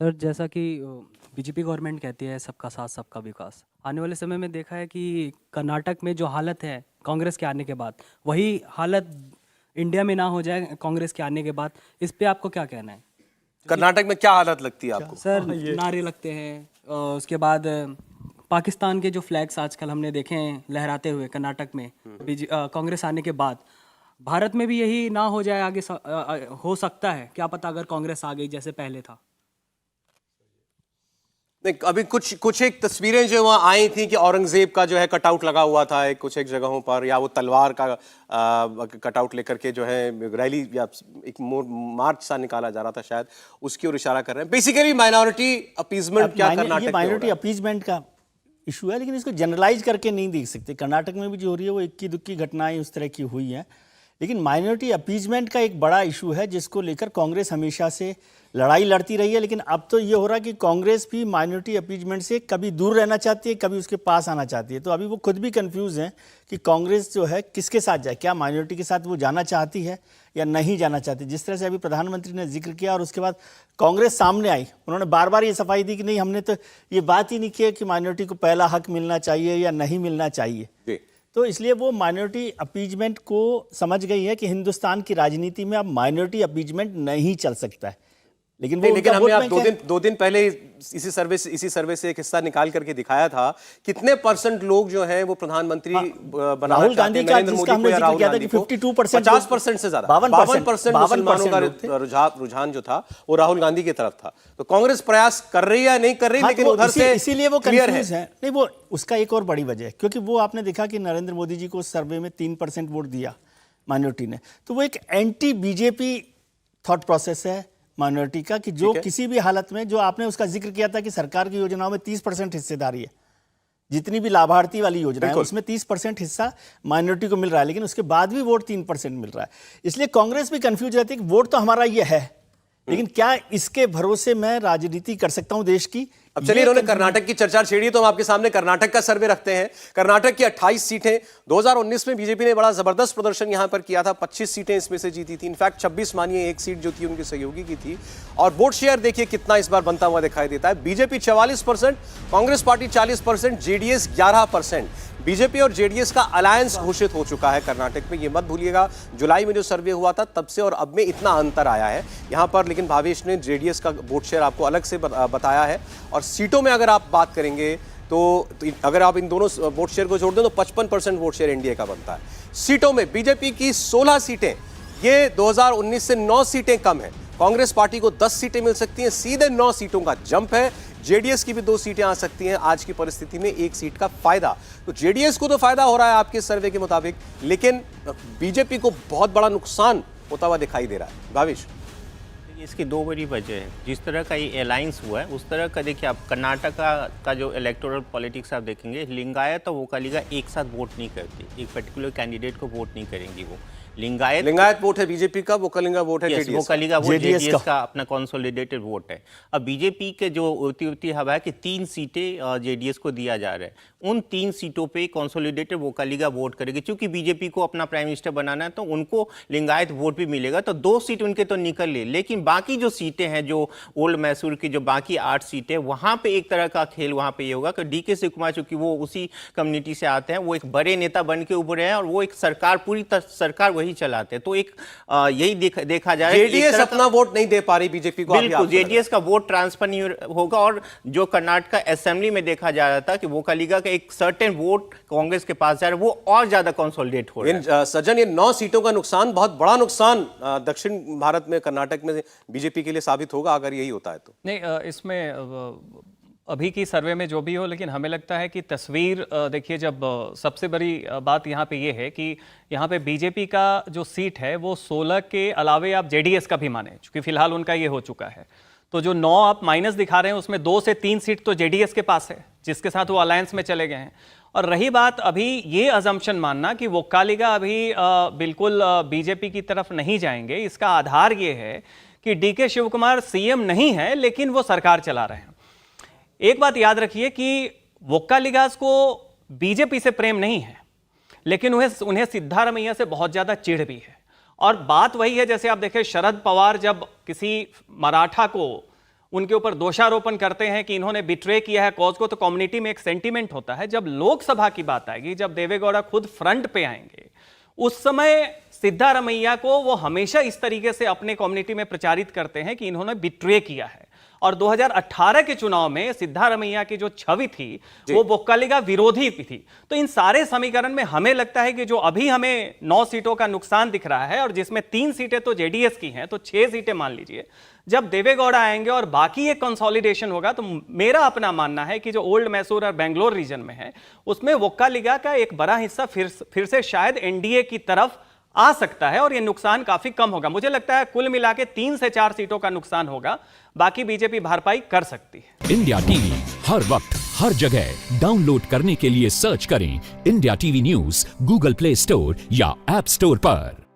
Sir, जैसा कि BJP government कहती है सबका साथ सबका विकास, आने वाले समय में देखा है कि कर्नाटक में जो हालत है कांग्रेस के आने के बाद, वही हालत इंडिया में ना हो जाए कांग्रेस के आने के बाद। इस पे आपको क्या कहना है? कर्नाटक में क्या हालत लगती है आपको? सर, नारे लगते हैं, उसके बाद पाकिस्तान के जो फ्लैग्स आजकल हमने देखे हैं लहराते हुए कर्नाटक में कांग्रेस आने के बाद। भारत में भी यही ना हो जाए आगे हो सकता है, क्या पता अगर कांग्रेस आ गई जैसे पहले था। नहीं, अभी कुछ एक तस्वीरें जो वहां आई थी कि औरंगजेब का जो है कटआउट लगा हुआ था कुछ एक जगहों पर, या वो तलवार का कटआउट लेकर के जो है रैली या एक मार्च सा निकाला जा रहा था, शायद उसकी ओर इशारा कर रहे हैं। बेसिकली माइनॉरिटी अपीजमेंट क्या कर्नाटक ये माइनॉरिटी अपीजमेंट का इशू है, लेकिन इसको जनरलाइज करके नहीं देख सकते। कर्नाटक में भी जो हो रही है वो इक्की दुक्की घटनाएं उस तरह की हुई हैं, लेकिन माइनॉरिटी अपीजमेंट का एक बड़ा इशू है जिसको लेकर कांग्रेस हमेशा से लड़ाई लड़ती रही है। लेकिन अब तो ये हो रहा है कि कांग्रेस भी माइनॉरिटी अपीजमेंट से कभी दूर रहना चाहती है, कभी उसके पास आना चाहती है। तो अभी वो खुद भी कंफ्यूज हैं कि कांग्रेस जो है किसके साथ जाए, क्या माइनॉरिटी के साथ वो जाना चाहती है या नहीं जाना चाहती। जिस तरह से अभी प्रधानमंत्री ने जिक्र किया और उसके बाद कांग्रेस सामने आई, उन्होंने बार बार ये सफाई दी कि नहीं, हमने तो ये बात ही नहीं की कि माइनॉरिटी को पहला हक मिलना चाहिए या नहीं मिलना चाहिए। तो इसलिए वो माइनॉरिटी अपीजमेंट को समझ गई है कि हिंदुस्तान की राजनीति में अब माइनॉरिटी अपीजमेंट नहीं चल सकता है। लेकिन हमने आप दो दिन पहले इसी सर्वे से एक हिस्सा निकाल करके दिखाया था, कितने परसेंट लोग जो हैं वो प्रधानमंत्री बनाना राहुल गांधी का, जिसका हमने जिक्र किया था कि 52%, 50% से ज्यादा 52% मुसलमानों का रुझान जो था वो राहुल गांधी की तरफ था। तो कांग्रेस प्रयास कर रही है नहीं कर रही, लेकिन उधर से इसीलिए वो कंफ्यूज है। नहीं, वो उसका एक और बड़ी वजह है, क्योंकि वो आपने देखा कि नरेंद्र मोदी जी को सर्वे में 3% वोट दिया माइनॉरिटी ने। तो वो एक एंटी बीजेपी थॉट प्रोसेस है माइनॉरिटी का, कि जो किसी भी हालत में, जो आपने उसका जिक्र किया था कि सरकार की योजनाओं में 30% हिस्सेदारी है, जितनी भी लाभार्थी वाली योजना है उसमें 30% हिस्सा माइनॉरिटी को मिल रहा है, लेकिन उसके बाद भी वोट 3% मिल रहा है। इसलिए कांग्रेस भी कंफ्यूज रहती है कि वोट तो हमारा ये है, लेकिन क्या इसके भरोसे मैं राजनीति कर सकता हूं देश की। अब चलिए, इन्होंने कर्नाटक की चर्चा छेड़ी तो हम आपके सामने कर्नाटक का सर्वे रखते हैं। कर्नाटक की 28 सीटें, 2019 में बीजेपी ने बड़ा जबरदस्त प्रदर्शन यहां पर किया था, 25 सीटें इसमें से जीती थी। इनफैक्ट 26 मानिए, एक सीट जो थी उनकी सहयोगी की थी। और वोट शेयर देखिए कितना इस बार बनता हुआ दिखाई देता है। BJP 44%, Congress party 40%, JDS 11%। BJP और जेडीएस का अलायंस घोषित हो चुका है कर्नाटक में, ये मत भूलिएगा। जुलाई में जो सर्वे हुआ था तब से और अब में इतना अंतर आया है यहां पर। लेकिन भावेश ने जेडीएस का वोट शेयर आपको अलग से बताया है। और सीटों में अगर आप बात करेंगे तो अगर आप इन दोनों वोट शेयर को जोड़ दें तो 55% वोट शेयर एनडीए का बनता है। सीटों में बीजेपी की 16 सीटें, ये 2019 से 9 सीटें कम है। कांग्रेस पार्टी को 10 सीटें मिल सकती हैं, सीधे 9 सीटों का जंप है। जेडीएस की भी 2 सीटें आ सकती हैं आज की परिस्थिति में, 1 सीट का फायदा। तो जेडीएस को तो फायदा हो रहा है आपके सर्वे के मुताबिक, लेकिन बीजेपी को बहुत बड़ा नुकसान होता हुआ दिखाई दे रहा है। भावेश, इसकी 2 बड़ी वजह है। जिस तरह का ये अलायंस हुआ है उस तरह का देखिए, आप कर्नाटक का जो इलेक्टोरल पॉलिटिक्स आप देखेंगे, लिंगायत और वोकालिगा एक साथ वोट नहीं करती, एक पर्टिकुलर कैंडिडेट को वोट नहीं करेंगी। वो लिंगायत वोट है बीजेपी का, वोकालिगा वोट है जेडीएस। वोकालिगा वोट जेडीएस का अपना कंसोलिडेटेड वोट है। अब बीजेपी के जो उड़ती हवा है कि 3 सीटें जेडीएस को दिया जा रहा है, उन 3 सीटों पे कंसोलिडेटेड वोकालिगा वोट करेगी। क्योंकि बीजेपी को अपना प्राइम मिनिस्टर बनाना है तो उनको लिंगायत वोट भी मिलेगा, तो 2 सीट उनके तो निकल ले। लेकिन बाकी जो सीटें हैं, जो ओल्ड मैसूर की जो बाकी 8 सीटें, वहां पे एक तरह का खेल वहां पे ये होगा कि डीके शिव कुमार, चूंकि वो उसी कम्युनिटी से आते हैं, वो एक बड़े नेता बन के उभरे हैं और वो एक सरकार पूरी सरकार वही चलाते हैं। तो एक यही देखा जाए, जेडीएस अपना वोट नहीं दे पा रही बीजेपी को। बिल्कुल, जेडीएस का वोट ट्रांसफर नहीं होगा। और जो कर्नाटक असेंबली में देखा जा रहा था कि वोकालिगा का एक सर्टेन वोट कांग्रेस के पास जा रहा है, वो और ज्यादा कंसोलिडेट हो रहा है। सज्जन, ये 9 सीटों का नुकसान, बहुत बड़ा नुकसान दक्षिण भारत में कर्नाटक में बीजेपी के लिए साबित होगा अगर यही होता है तो। नहीं, इसमें अभी की सर्वे में जो भी हो, लेकिन हमें लगता है कि तस्वीर देखिए, जब सबसे बड़ी बात यहाँ पे ये है कि यहाँ पे बीजेपी का जो सीट है वो 16 के अलावे आप जेडीएस का भी माने, क्योंकि फिलहाल उनका ये हो चुका है। तो जो 9 आप माइनस दिखा रहे हैं उसमें 2 से 3 सीट तो जेडीएस के पास है, जिसके साथ वो अलायंस में चले गए हैं। और रही बात अभी ये अजम्पशन मानना कि वोकालिगा अभी बिल्कुल बीजेपी की तरफ नहीं जाएंगे, इसका आधार ये है कि डीके शिव कुमार सीएम नहीं है लेकिन वो सरकार चला रहे हैं। एक बात याद रखिए कि वोकालिगास को बीजेपी से प्रेम नहीं है, लेकिन उन्हें सिद्धारमैया से बहुत ज्यादा चिढ़ भी है। और बात वही है, जैसे आप देखें, शरद पवार जब किसी मराठा को उनके ऊपर दोषारोपण करते हैं कि इन्होंने बिट्रे किया है कॉज को, तो कम्युनिटी में एक सेंटीमेंट होता है। जब लोकसभा की बात आएगी, जब देवेगौड़ा खुद फ्रंट पे आएंगे, उस समय सिद्धारमैया को वो हमेशा इस तरीके से अपने कम्युनिटी में प्रचारित करते हैं कि इन्होंने बिट्रे किया है। और 2018 के चुनाव में सिद्धारमैया की जो छवि थी वो वोक्कालिगा विरोधी थी। तो इन सारे समीकरण में हमें लगता है कि जो अभी हमें 9 सीटों का नुकसान दिख रहा है और जिसमें 3 सीटें तो जेडीएस की हैं, तो 6 सीटें मान लीजिए, जब देवेगौड़ा आएंगे और बाकी एक कंसोलिडेशन होगा, तो मेरा अपना मानना है कि जो ओल्ड मैसूर और बेंगलोर रीजन में है उसमें वोक्कालिगा का एक बड़ा हिस्सा फिर से शायद एनडीए की तरफ आ सकता है और ये नुकसान काफी कम होगा। मुझे लगता है कुल मिला के 3 से 4 सीटों का नुकसान होगा, बाकी बीजेपी भरपाई कर सकती है। इंडिया टीवी हर वक्त हर जगह डाउनलोड करने के लिए सर्च करें India TV news Google play store या ऐप स्टोर पर।